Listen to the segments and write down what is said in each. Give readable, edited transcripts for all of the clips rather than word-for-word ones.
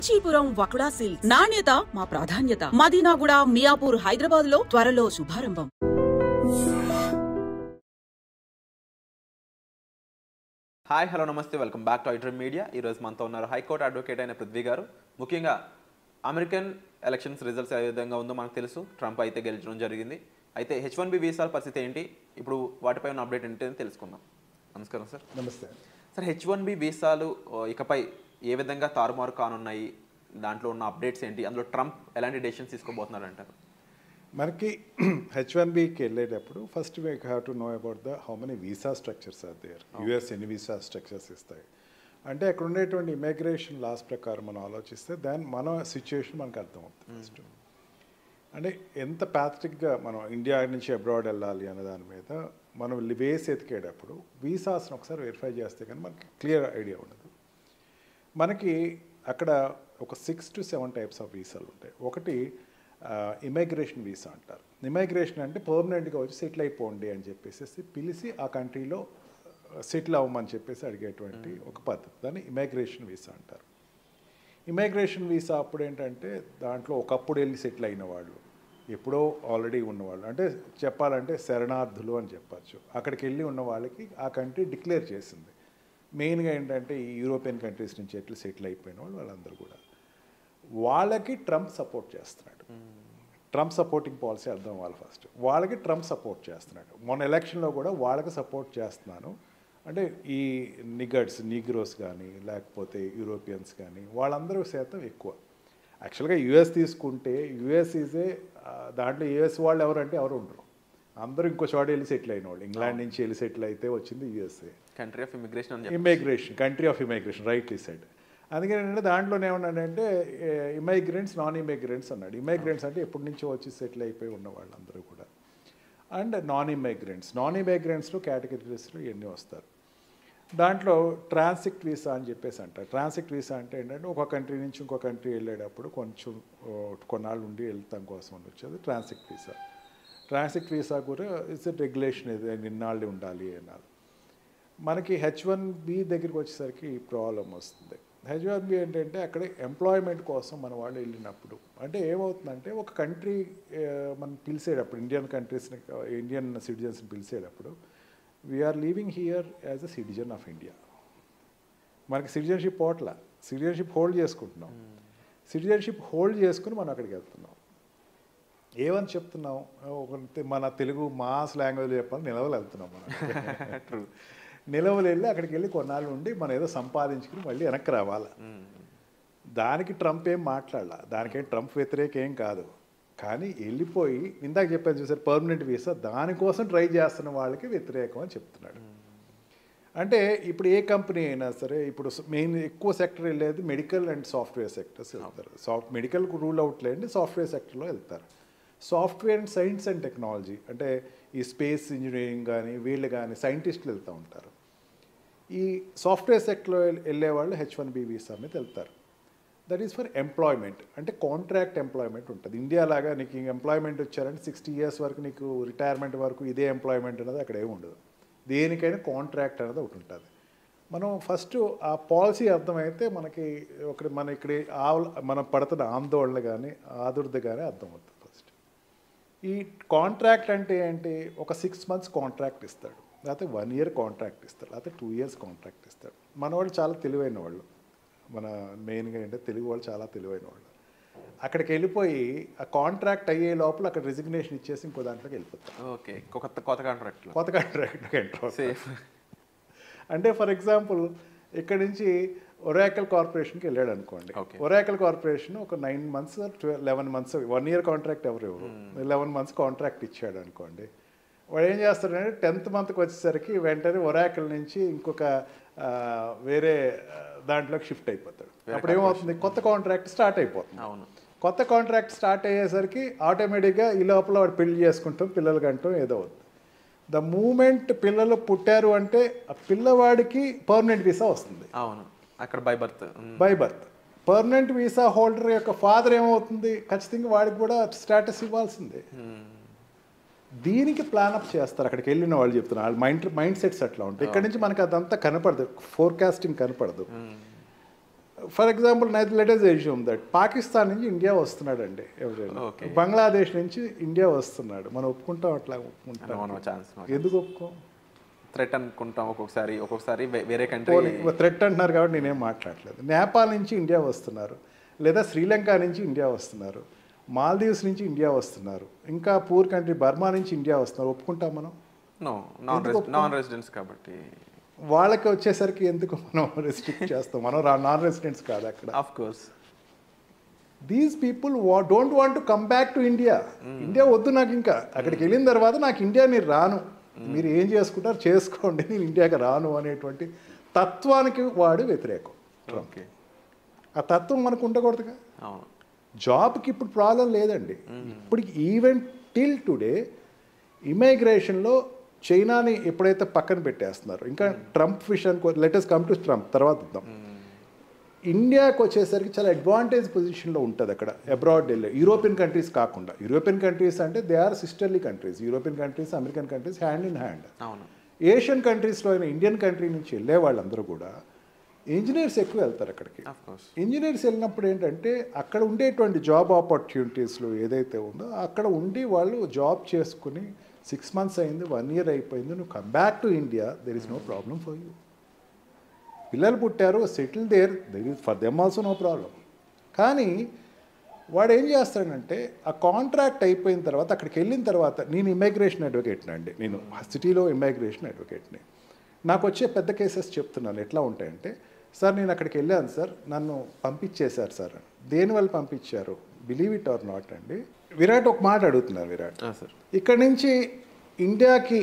Kanchipuram వకుడా silks నాణ్యత మా ప్రాధాన్యత. మదీనాగూడ, మియాపూర్, హైదరాబాద్ లో త్వరలో శుభారంభం. హాయ్, హలో, నమస్తే, welcome back to iDream media. ఈరోజు మనతో ఉన్నారు హైకోర్టు అడ్వకేట్ అయిన పృథ్వీ గారు. ముఖ్యంగా అమెరికన్ ఎలక్షన్స్ రిజల్ట్స్ ఏ విధంగా ఉందో మనకు తెలుసు. ట్రంప్ అయితే గెలిచడం జరిగింది. అయితే H1B వీసాల పరిస్థితి ఏంటి, ఇప్పుడు వాటిపై ఉన్న అప్డేట్ ఏంటి తెలుసుకుందాం. నమస్కారం సార్. నమస్తే సార్. H1B వీసాలు ఇకపై ఏ విధంగా తారుమారు కానున్నాయి, దాంట్లో ఉన్న అప్డేట్స్ ఏంటి, అందులో ట్రంప్ ఎలాంటి డెసిషన్స్ తీసుకోబోతున్నారు అంటారు? మనకి H1Bకి వెళ్ళేటప్పుడు first we have to know about how many visa structures are there. US ఎన్ని వీసా స్ట్రక్చర్స్ ఇస్తాయి అంటే అక్కడ ఉండేటువంటి ఇమిగ్రేషన్ లాస్ ప్రకారం మనం ఆలోచిస్తే దాని మన సిచ్యుయేషన్ మనకు అర్థమవుతుంది. ఫస్ట్ అంటే ఎంత ప్యాథటిక్గా మనం ఇండియా నుంచి అబ్రాడ్ వెళ్ళాలి అనే దాని మీద మనం వేసి ఎతికేటప్పుడు వీసాస్ని ఒకసారి వెరిఫై చేస్తే కానీ మనకి క్లియర్ ఐడియా ఉండదు. మనకి అక్కడ ఒక 6 to 7 టైప్స్ ఆఫ్ వీసాలు ఉంటాయి. ఒకటి ఇమిగ్రేషన్ వీసా అంటారు. ఇమిగ్రేషన్ అంటే పర్మనెంట్గా వచ్చి సెటిల్ అయిపోండి అని చెప్పేసి పిలిచి ఆ కంట్రీలో సెటిల్ అవ్వమని చెప్పేసి అడిగేటువంటి ఒక పద్ధతి, దాన్ని ఇమిగ్రేషన్ వీసా అంటారు. ఇమిగ్రేషన్ వీసా అప్పుడు ఏంటంటే దాంట్లో ఒకప్పుడు వెళ్ళి సెటిల్ అయిన వాళ్ళు, ఎప్పుడో ఆల్రెడీ ఉన్నవాళ్ళు, అంటే చెప్పాలంటే శరణార్థులు అని చెప్పచ్చు. అక్కడికి వెళ్ళి ఉన్న వాళ్ళకి ఆ కంట్రీ డిక్లేర్ చేసింది. మెయిన్గా ఏంటంటే ఈ యూరోపియన్ కంట్రీస్ నుంచి ఎట్లా సెటిల్ అయిపోయిన వాళ్ళు వాళ్ళందరూ కూడా వాళ్ళకి ట్రంప్ సపోర్ట్ చేస్తున్నాడు. ట్రంప్ సపోర్టింగ్ పాలసీ అర్థం వాళ్ళు ఫస్ట్ వాళ్ళకి ట్రంప్ సపోర్ట్ చేస్తున్నాడు. మొన్న ఎలక్షన్లో కూడా వాళ్ళకి సపోర్ట్ చేస్తున్నాను అంటే ఈ నీగ్రోస్ కానీ లేకపోతే యూరోపియన్స్ కానీ వాళ్ళందరూ శాతం ఎక్కువ. యాక్చువల్గా యుఎస్ తీసుకుంటే యుఎస్ ఈజే దాంట్లో యుఎస్ వాళ్ళు ఎవరంటే ఎవరు ఉండరు, అందరూ ఇంకో చోట వెళ్ళి సెటిల్ అయిన వాళ్ళు. ఇంగ్లాండ్ నుంచి వెళ్ళి సెటిల్ అయితే వచ్చింది USA, country of immigration, country of immigration, rightly said. అందుకని ఏంటంటే దాంట్లోనే ఏమన్నాడంటే ఇమిగ్రెంట్స్, నాన్ ఇమిగ్రెంట్స్ అన్నాడు. ఇమిగ్రెంట్స్ అంటే ఎప్పటి నుంచో వచ్చి సెటిల్ అయిపోయి ఉన్న వాళ్ళందరూ కూడా, అండ్ నాన్ ఇమిగ్రెంట్స్లో కేటగిరీస్లో ఇవన్నీ వస్తారు. దాంట్లో ట్రాన్సిట్ వీసా అని చెప్పేసి అంటారు. ట్రాన్సిట్ వీసా అంటే ఏంటంటే ఒక కంట్రీ నుంచి ఇంకో కంట్రీ వెళ్ళేటప్పుడు కొంచెం కొన్నాళ్ళు ఉండి వెళ్తాం కోసం వచ్చేది ట్రాన్సిట్ వీసా. ట్రాన్సిట్ వీసా కూడా ఇట్స్ రెగ్యులేషన్, ఇది నిన్నాళ్ళు ఉండాలి అన్నారు. మనకి H1B దగ్గరికి వచ్చేసరికి ఈ ప్రాబ్లం వస్తుంది. H1B ఏంటంటే అక్కడ ఎంప్లాయ్మెంట్ కోసం మన వాళ్ళు వెళ్ళినప్పుడు అంటే ఏమవుతుందంటే ఒక కంట్రీ మనం పిలిచేటప్పుడు ఇండియన్ సిటిజన్స్ని పిలిచేటప్పుడు we are living here as a citizen of India. మనకి సిటిజన్షిప్ సిటిజన్షిప్ హోల్డ్ చేసుకుంటున్నాం. సిటిజన్షిప్ హోల్డ్ చేసుకుని మనం అక్కడికి వెళ్తున్నాం. ఏమని చెప్తున్నాం, మన తెలుగు మాస్ లాంగ్వేజ్ చెప్పాలి, నిలవలు వెళ్తున్నాం మనం. నిలవలు వెళ్ళి అక్కడికి వెళ్ళి కొన్నాళ్ళు ఉండి మనం ఏదో సంపాదించుకుని మళ్ళీ వెనక్కి రావాలి. దానికి ట్రంప్ ఏం మాట్లాడాల, దానికేం ట్రంప్ వ్యతిరేక ఏం కాదు. కానీ వెళ్ళిపోయి ఇందాక చెప్పాను చూసారు పర్మనెంట్ వీసా, దానికోసం ట్రై చేస్తున్న వాళ్ళకి వ్యతిరేకం అని చెప్తున్నాడు. అంటే ఇప్పుడు ఏ కంపెనీ అయినా సరే, ఇప్పుడు మెయిన్ ఎక్కువ సెక్టర్ వెళ్ళేది మెడికల్ అండ్ సాఫ్ట్వేర్ సెక్టర్స్ వెళ్తారు. మెడికల్ రూల్ అవుట్ లేండి, సాఫ్ట్వేర్ సెక్టర్లో వెళ్తారు. Software and science and technology అంటే ఈ స్పేస్ ఇంజనీరింగ్ కానీ వీళ్ళు కానీ సైంటిస్టులు వెళ్తూ ఉంటారు. ఈ సాఫ్ట్వేర్ సెక్టర్లో వెళ్ళే వాళ్ళు H1B వీసా మీద వెళ్తారు. దట్ ఈస్ ఫర్ ఎంప్లాయ్మెంట్, అంటే కాంట్రాక్ట్ ఎంప్లాయ్మెంట్ ఉంటుంది. ఇండియా లాగా నీకు ఎంప్లాయ్మెంట్ వచ్చారంటే 60 years వరకు నీకు రిటైర్మెంట్ వరకు ఇదే ఎంప్లాయ్మెంట్ అనేది అక్కడ ఏమి ఉండదు. దేనికైనా కాంట్రాక్ట్ అనేది ఒకటి ఉంటుంది. మనం ఫస్ట్ ఆ పాలసీ అర్థమైతే మనకి మనం పడుతున్న ఆందోళన కానీ ఆదుర్ది కానీ అర్థమవుతుంది. ఈ కాంట్రాక్ట్ అంటే ఏంటి, ఒక 6 months కాంట్రాక్ట్ ఇస్తాడు, లేకపోతే 1 year కాంట్రాక్ట్ ఇస్తాడు, లేకపోతే 2 years కాంట్రాక్ట్ ఇస్తాడు. మన వాళ్ళు చాలా తెలివైన వాళ్ళు, మన మెయిన్గా ఏంటంటే తెలుగు వాళ్ళు చాలా తెలివైన వాళ్ళు. అక్కడికి వెళ్ళిపోయి ఆ కాంట్రాక్ట్ అయ్యే లోపల అక్కడ రిజిగ్నేషన్ ఇచ్చేసి ఇంకో దాంట్లోకి వెళ్ళిపోతారు. ఓకే, కొత్త కాంట్రాక్ట్లోకి ఎంటర్. అంటే ఫర్ ఎగ్జాంపుల్ ఇక్కడ నుంచి ఒరాకిల్ కార్పొరేషన్కి వెళ్ళాడు అనుకోండి. ఒరాకిల్ కార్పొరేషన్ ఒక 9 months 11 months 1 year కాంట్రాక్ట్ ఎవరు 11 months కాంట్రాక్ట్ ఇచ్చాడు అనుకోండి. వాడు ఏం చేస్తాడంటే 10th monthకి వచ్చేసరికి వెంటనే ఒరాకిల్ నుంచి ఇంకొక వేరే దాంట్లోకి షిఫ్ట్ అయిపోతాడు. అప్పుడు ఏమవుతుంది, కొత్త కాంట్రాక్ట్ స్టార్ట్ అయిపోతుంది. కొత్త కాంట్రాక్ట్ స్టార్ట్ అయ్యేసరికి ఆటోమేటిక్గా ఈ లోపల వాడు పెళ్లి చేసుకుంటాం, పిల్లలకి అంటాం ఏదో అవుతుంది. ద మూమెంట్ పిల్లలు పుట్టారు అంటే ఆ పిల్లవాడికి పర్మనెంట్ వీసా వస్తుంది. అవును, అక్కడ by birth permanent visa holder యొక్క ఫాదర్ ఏమవుతుంది, ఖచ్చితంగా వాడికి కూడా స్టేటస్ ఇవ్వాల్సిందే. దీనికి ప్లానప్ చేస్తారు అక్కడికి వెళ్ళిన వాళ్ళు చెప్తున్నారు. వాళ్ళ మైండ్ సెట్స్ అట్లా ఉంటాయి. ఇక్కడ నుంచి మనకు అదంతా కనపడదు, ఫోర్కాస్టింగ్ కనపడదు. For example let us assume that Pakistan నుంచి ఇండియా వస్తున్నాడండి ఎవరైనా, బంగ్లాదేశ్ నుంచి ఇండియా వస్తున్నాడు, మనం ఒప్పుకుంటాం అట్లా? ఒప్పుకుంటాం. ఎందుకు ఒప్పుకోం? థ్రెట్ అనుకుంటాం ఒక్కొక్కసారి వేరే కంట్రీ థ్రెట్ అంటున్నారు కాబట్టి నేనేం మాట్లాడలేదు. నేపాల్ నుంచి ఇండియా వస్తున్నారు, లేదా శ్రీలంక నుంచి ఇండియా వస్తున్నారు, మాల్దీవ్స్ నుంచి ఇండియా వస్తున్నారు, ఇంకా పూర్ కంట్రీ బర్మా నుంచి ఇండియా వస్తున్నారు, ఒప్పుకుంటాం మనం? నాన్ రెసిడెంట్స్ కాబట్టి వాళ్ళకి వచ్చేసరికి ఎందుకు మనం రెస్ట్రిక్ట్ చేస్తాం? మనం నాన్ రెసిడెంట్స్ కాదు అక్కడ. Of course these people don't want to come back to India. India వద్దు నాకు, ఇంకా అక్కడికి వెళ్ళిన తర్వాత నాకు ఇండియా నేను రాను, మీరు ఏం చేసుకుంటారు చేసుకోండి, నేను ఇండియాకి రాను అనేటువంటి తత్వానికి వాడు వ్యతిరేకం. ఓకే, ఆ తత్వం మనకు ఉండకూడదుగా. జాబ్కి ఇప్పుడు ప్రాబ్లం లేదండి. ఇప్పుడు ఈవెన్ టిల్ టుడే ఇమైగ్రేషన్లో చైనాని ఎప్పుడైతే పక్కన పెట్టేస్తున్నారు, ఇంకా ట్రంప్ విషయానికి లెటెస్ట్ కమ్ టు ట్రంప్ తర్వాత ఇద్దాం. ఇండియాకి వచ్చేసరికి చాలా అడ్వాంటేజ్ పొజిషన్లో ఉంటుంది అక్కడ అబ్రాడ్ వెళ్ళే యూరోపియన్ కంట్రీస్ కాకుండా. యూరోపియన్ కంట్రీస్ అంటే they are sisterly countries. European countries, American countries hand in hand. Asian కంట్రీస్లో అయినా ఇండియన్ కంట్రీ నుంచి వెళ్ళే వాళ్ళందరూ కూడా ఇంజనీర్స్ ఎక్కువ వెళ్తారు అక్కడికి. ఇంజనీర్స్ వెళ్ళినప్పుడు ఏంటంటే అక్కడ ఉండేటువంటి జాబ్ ఆపర్చునిటీస్లో ఏదైతే ఉందో అక్కడ ఉండి వాళ్ళు జాబ్ చేసుకుని 6 months అయింది, 1 year అయిపోయింది, నువ్వు come back to India, there is no problem for you. పిల్లలు పుట్టారు, settle there is for them also no problem. కానీ వాడు ఏం చేస్తాడంటే ఆ కాంట్రాక్ట్ అయిపోయిన తర్వాత అక్కడికి వెళ్ళిన తర్వాత, నేను ఇమిగ్రేషన్ అడ్వకేట్ని అండి, నేను సిటీలో ఇమిగ్రేషన్ అడ్వకేట్ని. నాకు వచ్చే పెద్ద కేసెస్ చెప్తున్నాను ఎట్లా ఉంటాయంటే, సార్ నేను అక్కడికి వెళ్ళాను సార్, నన్ను పంపించేశారు సార్. దేనివల్ల పంపించారు? బిలీవ్ ఇట్ ఆర్ నాట్ అండి, విరాట్ ఒక మాట అడుగుతున్నారు. విరాట్ ఇక్కడ నుంచి ఇండియాకి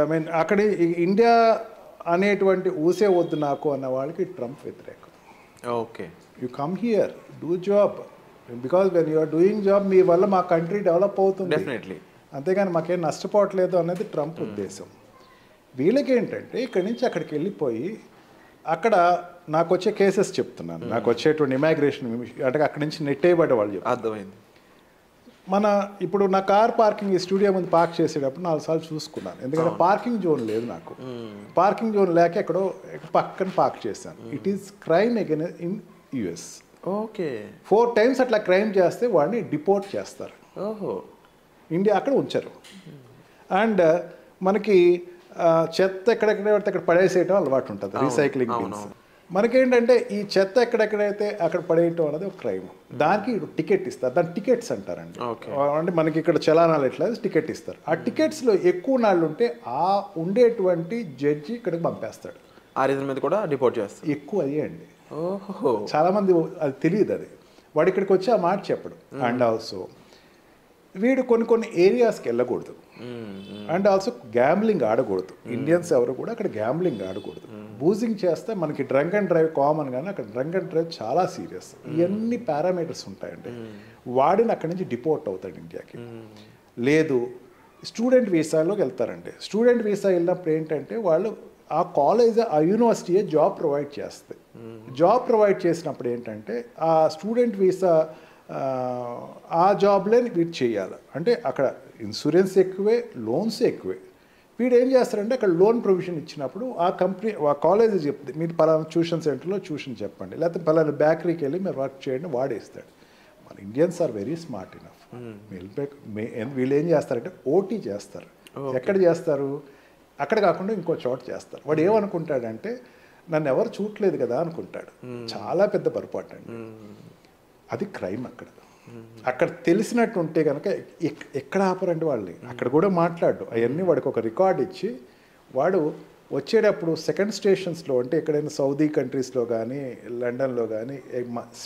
మీన్ అక్కడ ఇండియా అనేటువంటి ఊసే వద్దు నాకు అన్న వాళ్ళకి ట్రంప్ వ్యతిరేకం. Okay, you come here, do job, because when you're doing job మీ వల్ల మా కంట్రీ డెవలప్ అవుతుంది, అంతేగాని మాకేం నష్టపోవట్లేదు అనేది ట్రంప్ ఉద్దేశం. వీళ్ళకి ఏంటంటే ఇక్కడి నుంచి అక్కడికి వెళ్ళిపోయి అక్కడ నాకు వచ్చే కేసెస్ చెప్తున్నాను, నాకు వచ్చేటువంటి ఇమిగ్రేషన్ అంటే అక్కడి నుంచి నెట్టేయబడ్డ వాళ్ళు చెప్పారు. అర్థమైంది. మన ఇప్పుడు నా కార్ పార్కింగ్ ఈ స్టూడియో ముందు పార్క్ చేసేటప్పుడు 4 సార్లు చూసుకున్నాను, ఎందుకంటే పార్కింగ్ జోన్ లేదు నాకు. పార్కింగ్ జోన్ లేక ఎక్కడో పక్కన పార్క్ చేశాను. It is crime against in US. Okay, 4 times అట్లా క్రైమ్ చేస్తే వాడిని డిపోర్ట్ చేస్తారు. ఓహో, ఇండియా అక్కడ ఉంచారు. అండ్ మనకి చెత్త ఎక్కడెక్కడ పడితే అక్కడ పడేసేయటం అలవాటు ఉంటుంది, రీసైక్లింగ్ బిన్స్. మనకేంటంటే ఈ చెత్త ఎక్కడెక్కడైతే అక్కడ పడేయటం అనేది ఒక క్రైమ్. దానికి టికెట్ ఇస్తారు, దాని టికెట్స్ అంటారండి. అంటే మనకి ఇక్కడ చలానాలు ఎట్లా టికెట్ ఇస్తారు. ఆ టికెట్స్లో ఎక్కువ నాళ్ళు ఉంటే ఆ ఉండేటువంటి జడ్జి ఇక్కడికి పంపేస్తాడు. ఆ రీజన్ మీద కూడా డిపోర్ట్ చేస్తారు. ఎక్కువ అయ్యే అండి. చాలామంది అది తెలియదు, అది వాడు ఇక్కడికి వచ్చి ఆ మాట చెప్పడు. అండ్ ఆల్సో వీడు కొన్ని ఏరియాస్కి వెళ్ళకూడదు. అండ్ ఆల్సో గ్యాంబ్లింగ్ ఆడకూడదు. ఇండియన్స్ ఎవరు కూడా అక్కడ గ్యాంబ్లింగ్ ఆడకూడదు. బూజింగ్ చేస్తే మనకి డ్రంక్ అండ్ డ్రైవ్ కామన్, కానీ అక్కడ డ్రంక్ అండ్ డ్రైవ్ చాలా సీరియస్. ఇవన్నీ పారామీటర్స్ ఉంటాయండి. వాడిని అక్కడి నుంచి డిపోర్ట్ అవుతాడు ఇండియాకి. లేదు స్టూడెంట్ వీసాలోకి వెళ్తారండి. స్టూడెంట్ వీసా వెళ్ళినప్పుడు ఏంటంటే వాళ్ళు ఆ కాలేజ్ ఆ యూనివర్సిటీయే జాబ్ ప్రొవైడ్ చేస్తాయి. జాబ్ ప్రొవైడ్ చేసినప్పుడు ఏంటంటే ఆ స్టూడెంట్ వీసా ఆ జాబ్లే వీడు చేయాలి. అంటే అక్కడ ఇన్సూరెన్స్ ఎక్కువే, లోన్స్ ఎక్కువే. వీడు ఏం చేస్తారంటే అక్కడ లోన్ ప్రొవిజన్ ఇచ్చినప్పుడు ఆ కంపెనీ ఆ కాలేజ్ చెప్తుంది మీరు పలానా ట్యూషన్ సెంటర్లో ట్యూషన్ చెప్పండి, లేకపోతే పలానా బేకరీకి వెళ్ళి మీరు వర్క్ చేయండి, వాడేస్తాడు. మన Indians are very smart enough. వీళ్ళు ఏం చేస్తారంటే ఓటీ చేస్తారు. ఎక్కడ చేస్తారు? అక్కడ కాకుండా ఇంకో చోట చేస్తారు. వాడు ఏమనుకుంటాడంటే నన్ను ఎవరు చూడలేదు కదా అనుకుంటాడు. చాలా పెద్ద పొరపాటు అండి అది. క్రైమ్ అక్కడ. అక్కడ తెలిసినట్టు ఉంటే కనుక ఎక్కడ ఆపరండి వాళ్ళని. అక్కడ కూడా మాట్లాడు అవన్నీ వాడికి ఒక రికార్డ్ ఇచ్చి వాడు వచ్చేటప్పుడు సెకండ్ స్టేషన్స్లో అంటే ఎక్కడైనా సౌదీ కంట్రీస్లో కానీ లండన్లో కానీ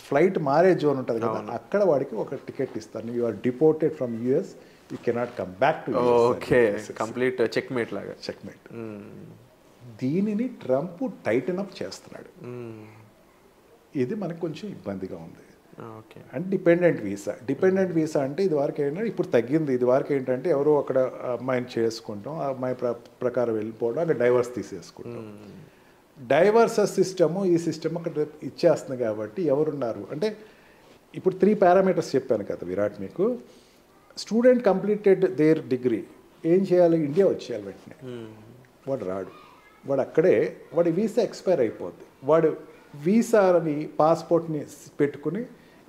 ఫ్లైట్ మారే జోన్ ఉంటుంది కదా, అక్కడ వాడికి ఒక టికెట్ ఇస్తాను. You are deported from US, you cannot come back to okay, complete checkmate లాగా. చెక్మేట్. దీనిని ట్రంప్ టైటన్ అప్ చేస్తున్నాడు. ఇది మనకు కొంచెం ఇబ్బందిగా ఉంది. అండ్ డిపెండెంట్ వీసా అంటే ఇది వరకు ఏంటంటే ఇప్పుడు తగ్గింది. ఇది వరకు ఏంటంటే ఎవరో అక్కడ అమ్మాయిని చేసుకుంటాం, ఆ అమ్మాయి ప్రకారం వెళ్ళిపోవడం, అక్కడ డైవర్స్ తీసేసుకుంటాం. డైవర్సెస్ సిస్టము ఈ సిస్టమ్ అక్కడ ఇచ్చేస్తుంది. కాబట్టి ఎవరున్నారు అంటే ఇప్పుడు 3 పారామీటర్స్ చెప్పాను కదా విరాట్ మీకు. స్టూడెంట్ కంప్లీటెడ్ దేర్ డిగ్రీ ఏం చేయాలి? ఇండియా వచ్చేయాలి వెంటనే. వాడు రాడు, వాడు అక్కడే వాడి వీసా ఎక్స్పైర్ అయిపోద్ది. వీసాని పాస్పోర్ట్ని పెట్టుకుని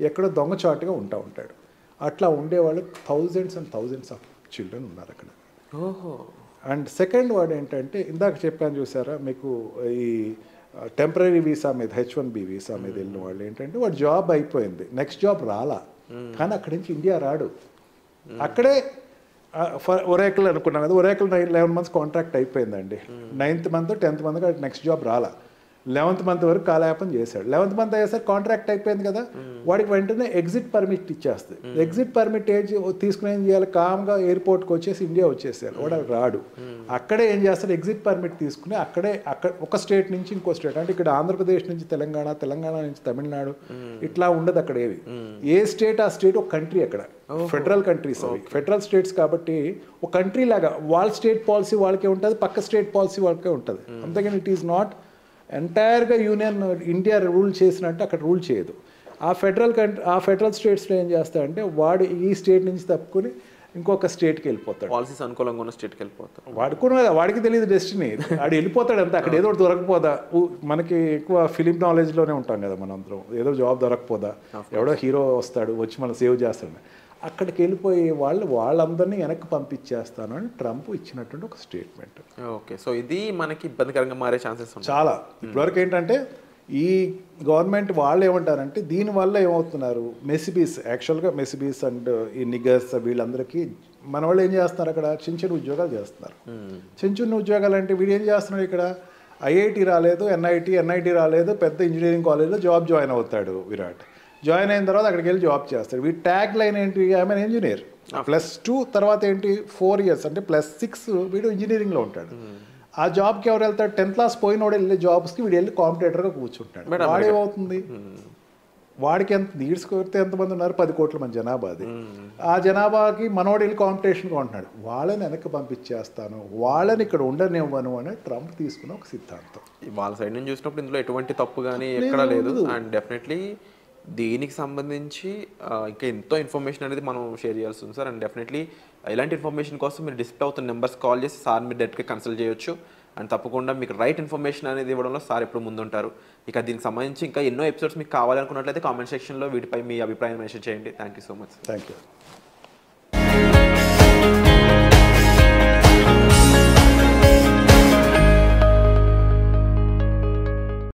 ఎక్కడో దొంగచాటుగా ఉంటాడు. అట్లా ఉండేవాళ్ళు thousands and thousands of children ఉన్నారు అక్కడ. ఓహో. అండ్ సెకండ్ వాడు ఏంటంటే ఇందాక చెప్పాను చూసారా మీకు, ఈ టెంపరీ వీసా మీద H1B వీసా మీద వెళ్ళిన వాళ్ళు ఏంటంటే వాడు జాబ్ అయిపోయింది, నెక్స్ట్ జాబ్ రాలా, కానీ అక్కడి నుంచి ఇండియా రాడు. అక్కడే ఒరేకల్ అనుకున్నాం కదా, ఒరేకల్ 11 months కాంట్రాక్ట్ అయిపోయిందండి. 9th month 10th month next job రాలా, 11th month వరకు కాలయాపన చేశాడు. 11th month అయ్యేసరికి కాంట్రాక్ట్ అయిపోయింది కదా, వాడికి వెంటనే ఎగ్జిట్ పర్మిట్ ఇచ్చేస్తుంది. ఎగ్జిట్ పర్మిట్ తీసుకుని ఏం చేయాలి, కామ్గా ఎయిర్పోర్ట్కి వచ్చేసి ఇండియా వచ్చేసారు. వాడు రాడు, అక్కడే ఏం చేస్తాడు, ఎగ్జిట్ పర్మిట్ తీసుకుని అక్కడ ఒక స్టేట్ నుంచి ఇంకో స్టేట్, అంటే ఇక్కడ ఆంధ్రప్రదేశ్ నుంచి తెలంగాణ, తెలంగాణ నుంచి తమిళనాడు, ఇట్లా ఉండదు అక్కడ ఏవి. ఏ స్టేట్ ఆ స్టేట్ ఒక కంట్రీ. అక్కడ ఫెడరల్ కంట్రీస్ అవి, ఫెడరల్ స్టేట్స్ కాబట్టి ఒక కంట్రీ లాగా వాళ్ళ స్టేట్ పాలసీ వాళ్ళకే ఉంటుంది, పక్క స్టేట్ పాలసీ వాళ్ళకే ఉంటుంది. అంతేగాని ఇట్ ఈస్ నాట్ ఎంటైర్గా యూనియన్ ఇండియా రూల్ చేసినట్టు అక్కడ రూల్ చేయదు. ఆ ఫెడరల్ స్టేట్స్లో ఏం చేస్తాడంటే వాడు ఈ స్టేట్ నుంచి తప్పుకొని ఇంకొక స్టేట్కి వెళ్ళిపోతాడు, పాలసీస్ అనుకూలంగా ఉన్న స్టేట్కి వెళ్ళిపోతాడు. వాడికి తెలియదు డెస్టినీ, వాడు వెళ్ళిపోతాడు అంతే. అక్కడ ఏదో దొరకపోదా, మనకి ఎక్కువ ఫిలిం నాలెడ్జ్లోనే ఉంటాం కదా మనం అందరం, ఏదో జాబ్ దొరకపోదా, ఎవడో హీరో వస్తాడు వచ్చి మనం సేవ్ చేస్తాడు, అక్కడికి వెళ్ళిపోయే వాళ్ళందరినీ వెనక్కి పంపించేస్తాను అని ట్రంప్ ఇచ్చినటువంటి ఒక స్టేట్మెంట్. ఓకే, సో ఇది మనకి ఇబ్బందికరంగా మారే ఛాన్సెస్ చాలా. ఇప్పటివరకు ఏంటంటే ఈ గవర్నమెంట్ వాళ్ళు ఏమంటారంటే దీనివల్ల ఏమవుతున్నారు, మెసిబీస్, యాక్చువల్గా మెసిబీస్ అండ్ ఈ నిగర్స్ వీళ్ళందరికీ మన వాళ్ళు ఏం చేస్తున్నారు, అక్కడ చిన్న చిన్న ఉద్యోగాలు చేస్తున్నారు. చిన్న చిన్న ఉద్యోగాలు అంటే వీడు ఏం చేస్తున్నాడు, ఇక్కడ ఐఐటి రాలేదు, ఎన్ఐటి రాలేదు, పెద్ద ఇంజనీరింగ్ కాలేజ్లో జాయిన్ అవుతాడు విరాట్. జాయిన్ అయిన తర్వాత అక్కడికి వెళ్ళి జాబ్ చేస్తాడు. వీడి ట్యాగ్ లైన్ ఏంటి, ఐఎమ్ ఇంజనీర్, +2 తర్వాత ఏంటి 4 years అంటే +6 వీడు ఇంజనీరింగ్లో ఉంటాడు. ఆ జాబ్కి ఎవరు వెళ్తాడు, 10th class పోయినోడు వెళ్ళే జాబ్స్కి వీడు వెళ్ళి కాంపిటేటర్గా కూర్చుంటాడు. వాడేమవుతుంది, వాడికి ఈడ్చుకొడితే ఎంతమంది ఉన్నారు, 10 కోట్ల మంది జనాభా. అది ఆ జనాభాకి మనోడు వెళ్ళి కాంపిటీషన్గా ఉంటున్నాడు. వాళ్ళని వెనక్కి పంపించేస్తాను, వాళ్ళని ఇక్కడ ఉండనివ్వను అని ట్రంప్ తీసుకున్న ఒక సిద్ధాంతం. వాళ్ళ సైడ్ నుంచి చూసినప్పుడు ఇందులో ఎటువంటి తప్పు కానీ ఎక్కడా లేదు. అండ్ డెఫినెట్లీ దీనికి సంబంధించి ఇంకా ఎంతో ఇన్ఫర్మేషన్ అనేది మనం షేర్ చేయాల్సి ఉంది సార్. అండ్ డెఫినెట్లీ ఇలాంటి ఇన్ఫర్మేషన్ కోసం మీరు డిస్ప్లే అవుతున్న నెంబర్స్ కాల్ చేసి సార్ మీరు డైరెక్ట్గా కన్సల్ట్ చేయొచ్చు. అండ్ తప్పకుండా మీకు రైట్ ఇన్ఫర్మేషన్ అనేది ఇవ్వడంలో సార్ ఎప్పుడు ముందుంటారు. ఇక దీనికి సంబంధించి ఇంకా ఎన్నో ఎపిసోడ్స్ మీకు కావాలనుకున్నట్లయితే కామెంట్ సెక్షన్లో వీటిపై మీ అభిప్రాయం మెన్షన్ చేయండి. Thank you so much. Thank you.